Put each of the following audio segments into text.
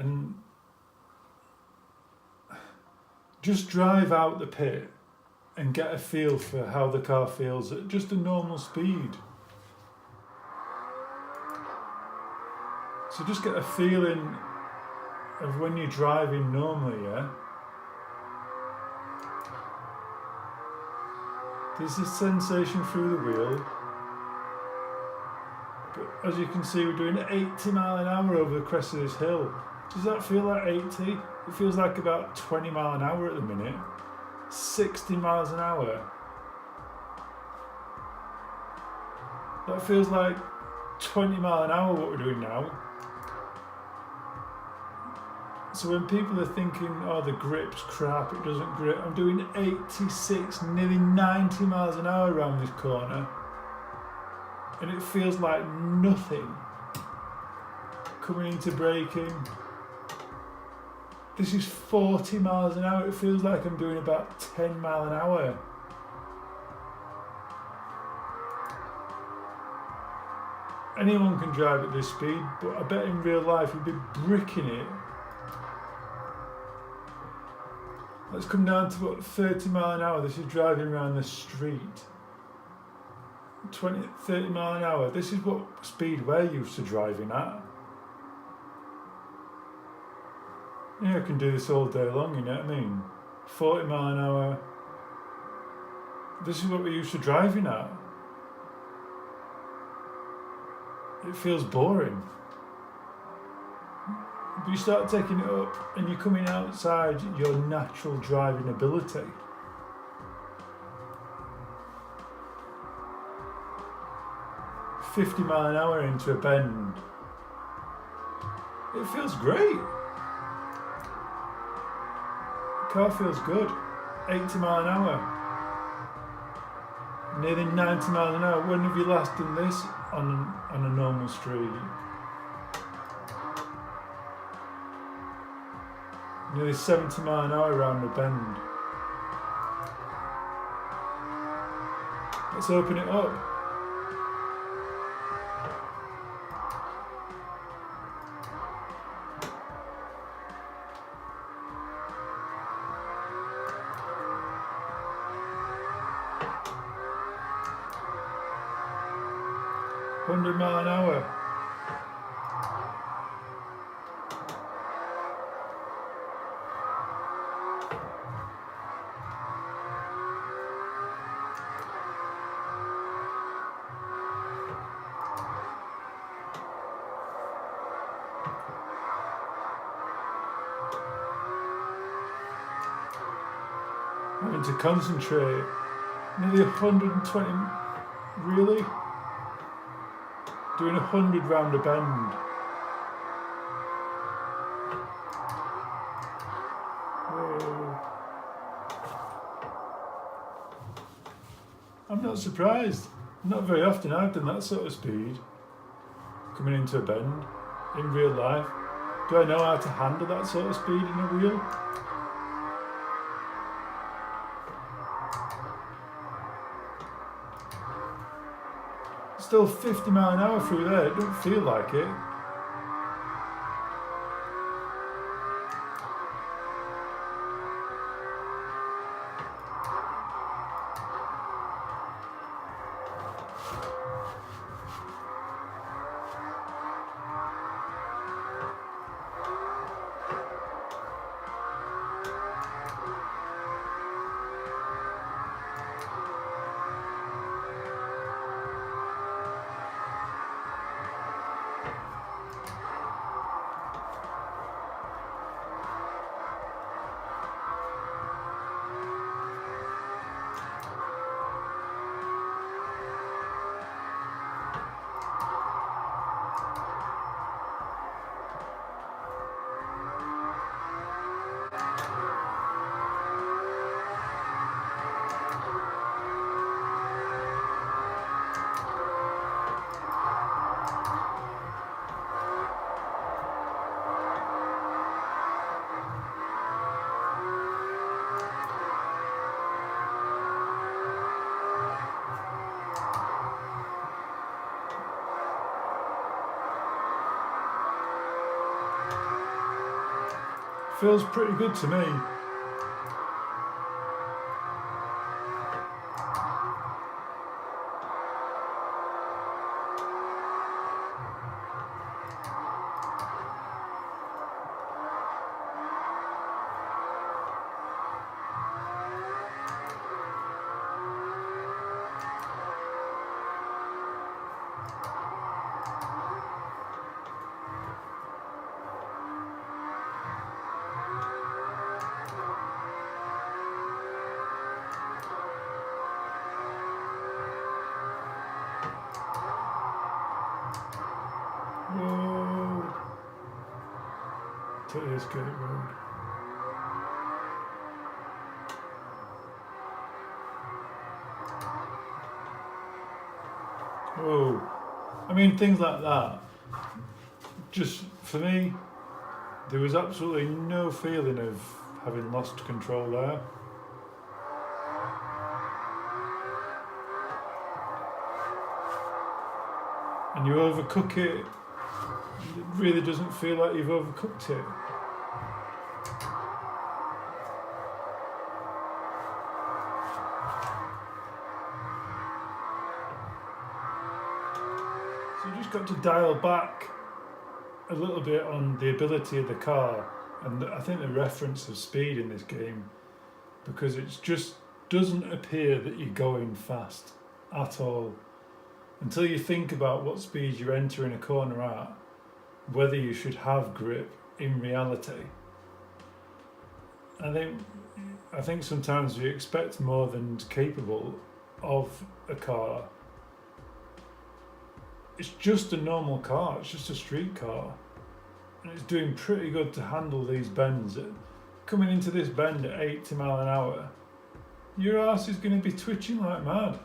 and just drive out the pit and get a feel for how the car feels at just a normal speed. So just get a feeling of when you're driving normally, yeah? There's this sensation through the wheel. But as you can see, we're doing 80 mile an hour over the crest of this hill. Does that feel like 80? It feels like about 20 mile an hour at the minute. 60 miles an hour. That feels like 20 mile an hour what we're doing now. So when people are thinking, oh, the grip's crap, it doesn't grip, I'm doing 86, nearly 90 miles an hour around this corner. And it feels like nothing. Coming into braking. This is 40 miles an hour. It feels like I'm doing about 10 mile an hour. Anyone can drive at this speed, but I bet in real life you'd be bricking it. Let's come down to what, 30 mile an hour. This is driving around the street. 20, 30 mile an hour. This is what speed we're used to driving at. Yeah, I can do this all day long, you know what I mean? 40 mile an hour. This is what we're used to driving at. It feels boring. But you start taking it up and you're coming outside your natural driving ability. "50 mile an hour into a bend." It feels great. The car feels good. 80 mile an hour. Nearly 90 miles an hour. When have you last done this on a normal street? Nearly 70 mile an hour around the bend. Let's open it up. "100 mile an hour. Having to concentrate. Nearly 120. Really? Doing 100 round a bend. Whoa. I'm not surprised. Not very often I've done that sort of speed. Coming into a bend in real life. Do I know how to handle that sort of speed in a wheel? Still 50 mile an hour through there, it don't feel like it. Feels pretty good to me. Whoa! To this gate road. Whoa! I mean, things like that. Just for me, there was absolutely no feeling of having lost control there. And you overcook it, it really doesn't feel like you've overcooked it. So you just got to dial back a little bit on the ability of the car, and I think the reference of speed in this game, because it just doesn't appear that you're going fast at all. Until you think about what speed you're entering a corner at, whether you should have grip in reality. I think sometimes we expect more than's capable of a car. It's just a normal car, it's just a street car. And it's doing pretty good to handle these bends. Coming into this bend at 80 miles an hour, your arse is going to be twitching like mad.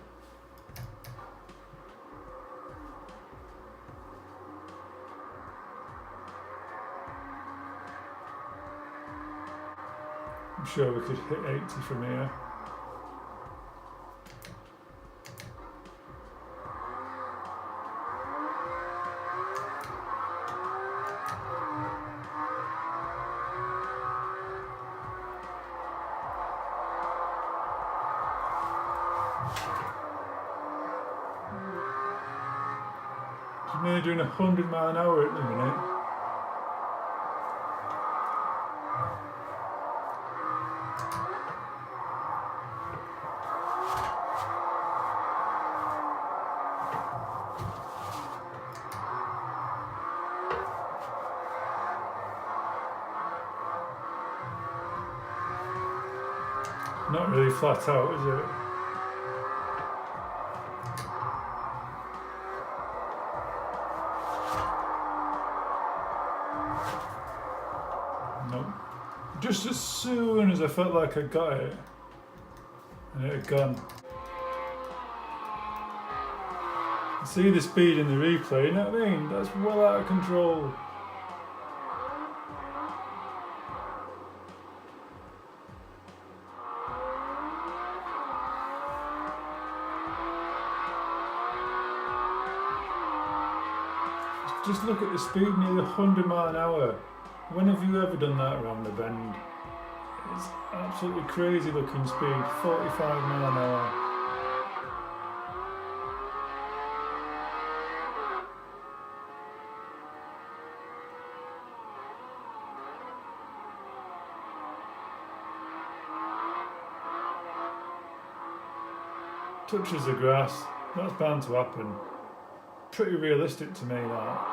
I'm sure we could hit 80 from here. She's nearly doing 100 miles an hour at the minute. Not really flat out, is it? Nope. Just as soon as I felt like I got it, and it had gone. See the speed in the replay, you know what I mean? That's well out of control. Just look at the speed, nearly 100 miles an hour. When have you ever done that around the bend? It's absolutely crazy looking speed, 45 miles an hour. Touches the grass, that's bound to happen. Pretty realistic to me, that.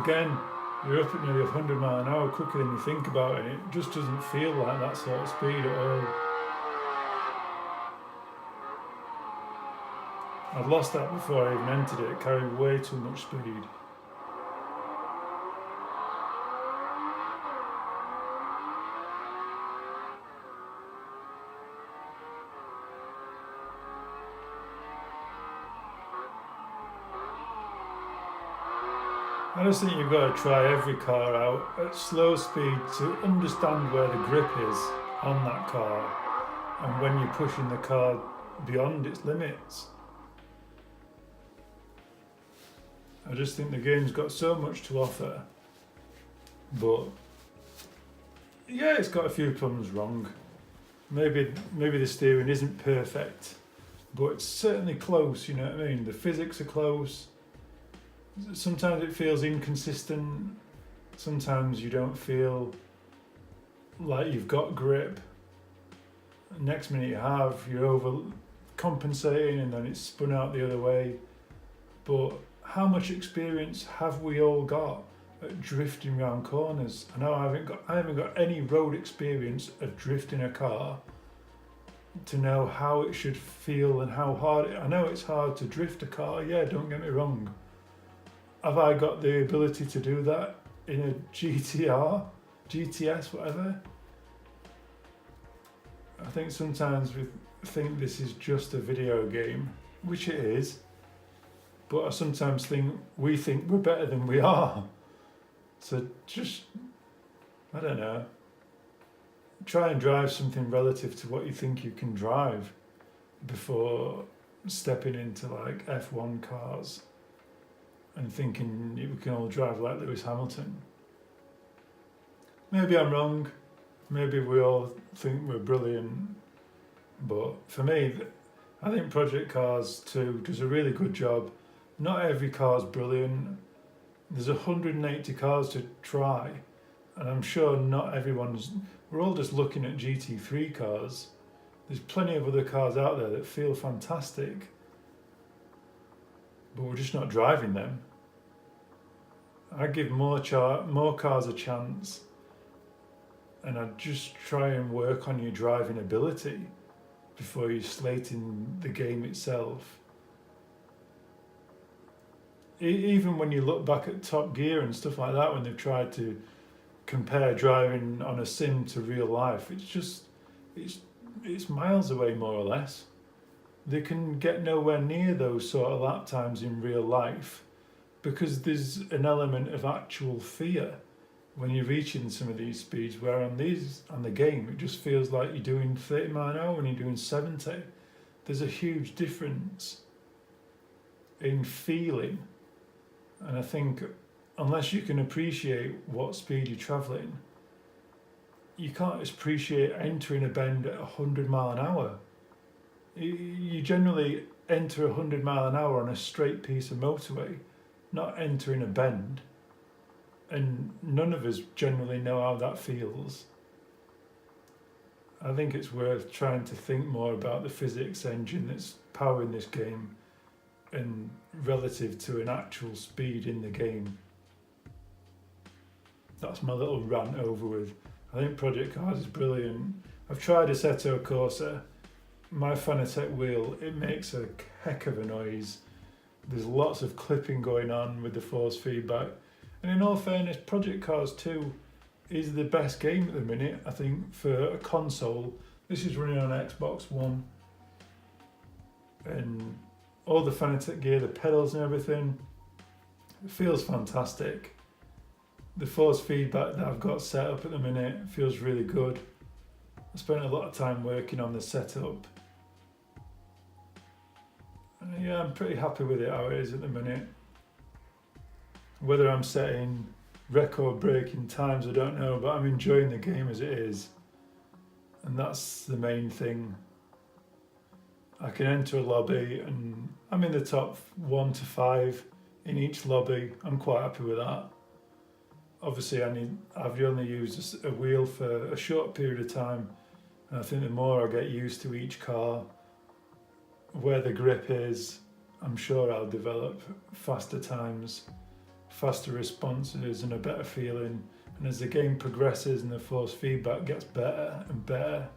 Again, you're up at nearly 100 miles an hour quicker than you think about it. It just doesn't feel like that sort of speed at all. I'd lost that before I even entered it, carrying way too much speed. I just think you've got to try every car out at slow speed to understand where the grip is on that car and when you're pushing the car beyond its limits. I just think the game's got so much to offer, but yeah, it's got a few problems wrong. Maybe the steering isn't perfect, but it's certainly close, you know what I mean? The physics are close. Sometimes it feels inconsistent. Sometimes you don't feel like you've got grip. Next minute you have, you're overcompensating and then it's spun out the other way. But how much experience have we all got at drifting around corners? I know I haven't got any road experience of drifting a car to know how it should feel and how hard I know it's hard to drift a car, yeah, don't get me wrong. Have I got the ability to do that in a GTS, whatever? I think sometimes we think this is just a video game, which it is, but I sometimes think we think we're better than we are. So just, I don't know, try and drive something relative to what you think you can drive before stepping into like F1 cars and thinking we can all drive like Lewis Hamilton. Maybe I'm wrong, maybe we all think we're brilliant, but for me, I think Project Cars 2 does a really good job. Not every car's brilliant. There's 180 cars to try, and I'm sure not everyone's. We're all just looking at GT3 cars. There's plenty of other cars out there that feel fantastic, but we're just not driving them. I give more cars a chance, and I just try and work on your driving ability before you slating the game itself. Even when you look back at Top Gear and stuff like that, when they've tried to compare driving on a sim to real life, it's miles away more or less. They can get nowhere near those sort of lap times in real life because there's an element of actual fear when you're reaching some of these speeds, where on the game it just feels like you're doing 30 miles an hour when you're doing 70. There's a huge difference in feeling. And I think unless you can appreciate what speed you're travelling, you can't appreciate entering a bend at 100 miles an hour. You generally enter 100 miles an hour on a straight piece of motorway, not entering a bend. And none of us generally know how that feels. I think it's worth trying to think more about the physics engine that's powering this game and relative to an actual speed in the game. That's my little rant over with. I think Project Cars is brilliant. I've tried Assetto Corsa. My Fanatec wheel, it makes a heck of a noise. There's lots of clipping going on with the force feedback. And in all fairness, Project Cars 2 is the best game at the minute, I think, for a console. This is running on Xbox One. And all the Fanatec gear, the pedals and everything, it feels fantastic. The force feedback that I've got set up at the minute feels really good. I spent a lot of time working on the setup. And yeah, I'm pretty happy with it how it is at the minute. Whether I'm setting record-breaking times, I don't know, but I'm enjoying the game as it is. And that's the main thing. I can enter a lobby and I'm in the top 1 to 5 in each lobby. I'm quite happy with that. Obviously I've only used a wheel for a short period of time, and I think the more I get used to each car, where the grip is, I'm sure I'll develop faster times, faster responses and a better feeling. And as the game progresses and the force feedback gets better and better,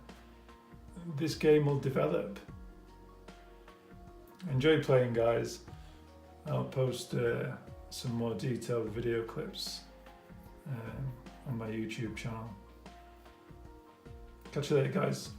this game will develop. Enjoy playing, guys. I'll post some more detailed video clips on my YouTube channel. Catch you later, guys.